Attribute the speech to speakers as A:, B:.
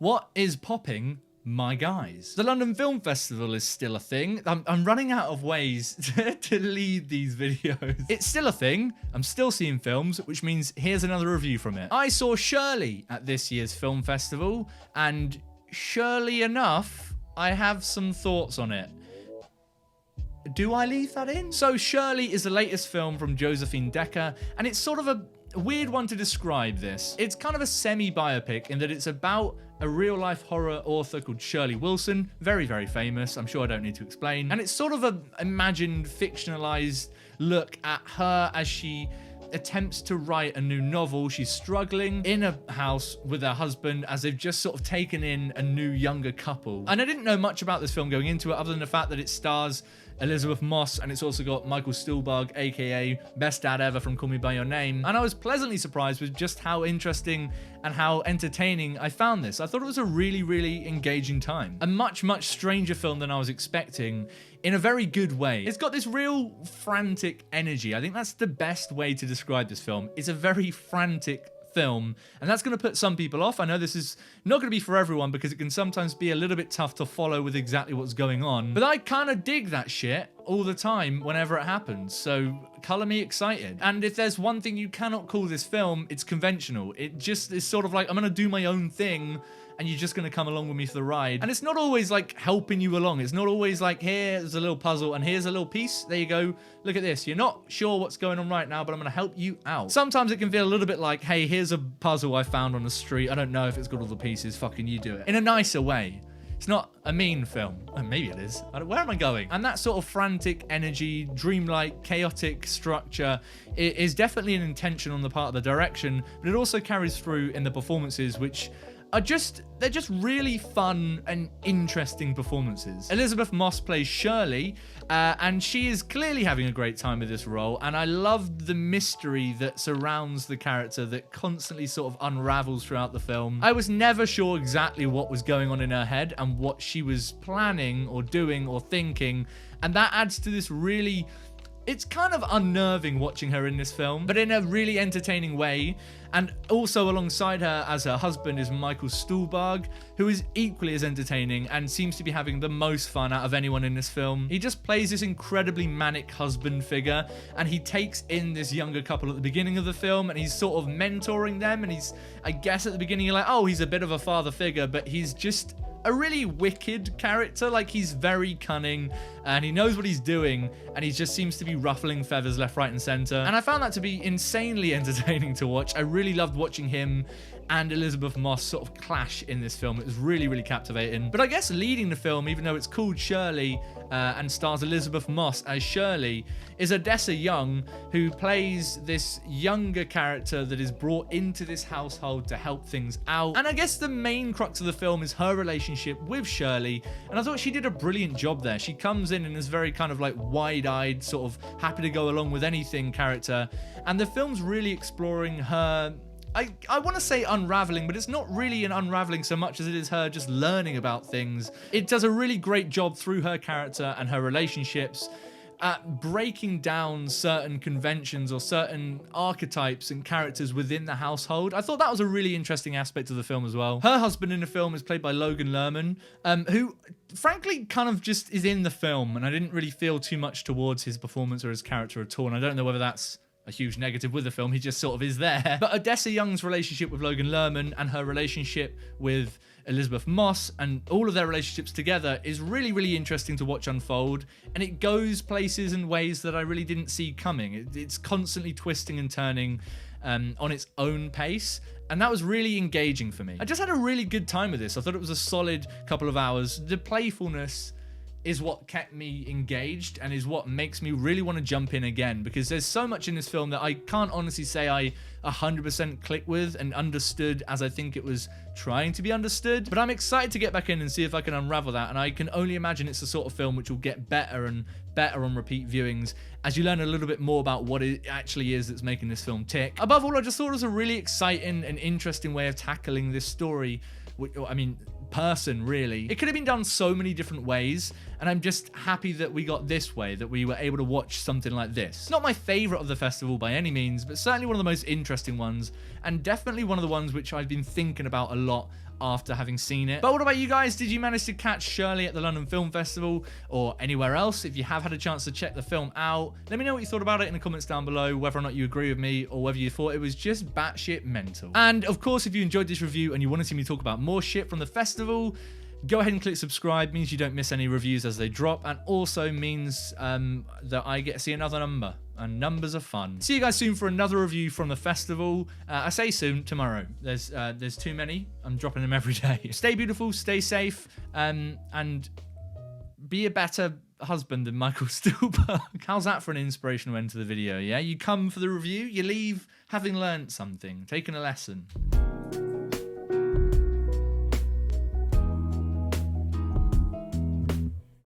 A: What is popping, my guys? The London Film Festival is still a thing. I'm running out of ways to lead these videos. It's still a thing. I'm still seeing films, which means here's another review from it. I saw Shirley at this year's film festival, and surely enough, I have some thoughts on it. Do I leave that in? So Shirley is the latest film from Josephine Decker, and it's sort of a weird one to describe this. It's kind of a semi-biopic in that it's about a real-life horror author called Shirley Wilson, very, very famous, I'm sure I don't need to explain, and it's sort of an imagined, fictionalized look at her as she attempts to write a new novel. She's struggling in a house with her husband as they've just sort of taken in a new younger couple. And I didn't know much about this film going into it other than the fact that it stars Elizabeth Moss, and it's also got Michael Stuhlbarg, aka Best Dad Ever from Call Me By Your Name. And I was pleasantly surprised with just how interesting and how entertaining I found this. I thought it was a really, really engaging time. A much, much stranger film than I was expecting in a very good way. It's got this real frantic energy. I think that's the best way to describe this film. It's a very frantic film, and that's going to put some people off. I know this is not going to be for everyone because it can sometimes be a little bit tough to follow with exactly what's going on, but I kind of dig that shit all the time whenever it happens, so color me excited. And if there's one thing you cannot call this film, it's conventional. It just is sort of like, I'm going to do my own thing and you're just going to come along with me for the ride. And it's not always like helping you along. It's not always like, here's a little puzzle and here's a little piece. There you go. Look at this. You're not sure what's going on right now, but I'm going to help you out. Sometimes it can feel a little bit like, hey, here's a puzzle I found on the street. I don't know if it's got all the pieces. Fucking you do it. In a nicer way. It's not a mean film. Maybe it is. Where am I going? And that sort of frantic energy, dreamlike, chaotic structure is definitely an intention on the part of the direction, but it also carries through in the performances, which are they're just really fun and interesting performances. Elizabeth Moss plays Shirley, and she is clearly having a great time with this role, and I love the mystery that surrounds the character that constantly sort of unravels throughout the film. I was never sure exactly what was going on in her head and what she was planning or doing or thinking, and that adds to this really... It's kind of unnerving watching her in this film, but in a really entertaining way. And also alongside her as her husband is Michael Stuhlbarg, who is equally as entertaining and seems to be having the most fun out of anyone in this film. He just plays this incredibly manic husband figure, and he takes in this younger couple at the beginning of the film, and he's sort of mentoring them, and he's, I guess at the beginning you're like, oh, he's a bit of a father figure, but he's just a really wicked character. Like, he's very cunning and he knows what he's doing, and he just seems to be ruffling feathers left, right and center. And I found that to be insanely entertaining to watch. I really loved watching him and Elizabeth Moss sort of clash in this film. It was really, really captivating. But I guess leading the film, even though it's called Shirley and stars Elizabeth Moss as Shirley, is Odessa Young, who plays this younger character that is brought into this household to help things out. And I guess the main crux of the film is her relationship with Shirley, and I thought she did a brilliant job there. She comes in and is very kind of like wide-eyed, sort of happy to go along with anything character, and the film's really exploring her... I want to say unraveling, but it's not really an unraveling so much as it is her just learning about things. It does a really great job through her character and her relationships at breaking down certain conventions or certain archetypes and characters within the household. I thought that was a really interesting aspect of the film as well. Her husband in the film is played by Logan Lerman, who frankly kind of just is in the film, and I didn't really feel too much towards his performance or his character at all, and I don't know whether that's a huge negative with the film. He just sort of is there. But Odessa Young's relationship with Logan Lerman and her relationship with Elizabeth Moss and all of their relationships together is really, really interesting to watch unfold. And it goes places and ways that I really didn't see coming. It's constantly twisting and turning on its own pace. And that was really engaging for me. I just had a really good time with this. I thought it was a solid couple of hours. The playfulness is what kept me engaged and is what makes me really want to jump in again, because there's so much in this film that I can't honestly say I 100% clicked with and understood as I think it was trying to be understood. But I'm excited to get back in and see if I can unravel that, and I can only imagine it's the sort of film which will get better and better on repeat viewings as you learn a little bit more about what it actually is that's making this film tick. Above all, I just thought it was a really exciting and interesting way of tackling this story. I mean, person, really. It could have been done so many different ways, and I'm just happy that we got this way, that we were able to watch something like this. Not my favorite of the festival by any means, but certainly one of the most interesting ones, and definitely one of the ones which I've been thinking about a lot after having seen it. But what about you guys? Did you manage to catch Shirley at the London Film Festival or anywhere else? If you have had a chance to check the film out, let me know what you thought about it in the comments down below, whether or not you agree with me or whether you thought it was just batshit mental. And of course, if you enjoyed this review and you want to see me talk about more shit from the festival, go ahead and click subscribe. Means you don't miss any reviews as they drop, and also means that I get to see another number, and numbers are fun. See you guys soon for another review from the festival. I say soon, tomorrow. There's too many. I'm dropping them every day. Stay beautiful, stay safe, and be a better husband than Michael Stuhlbarg. How's that for an inspirational end to the video? Yeah, you come for the review, you leave having learnt something, taken a lesson.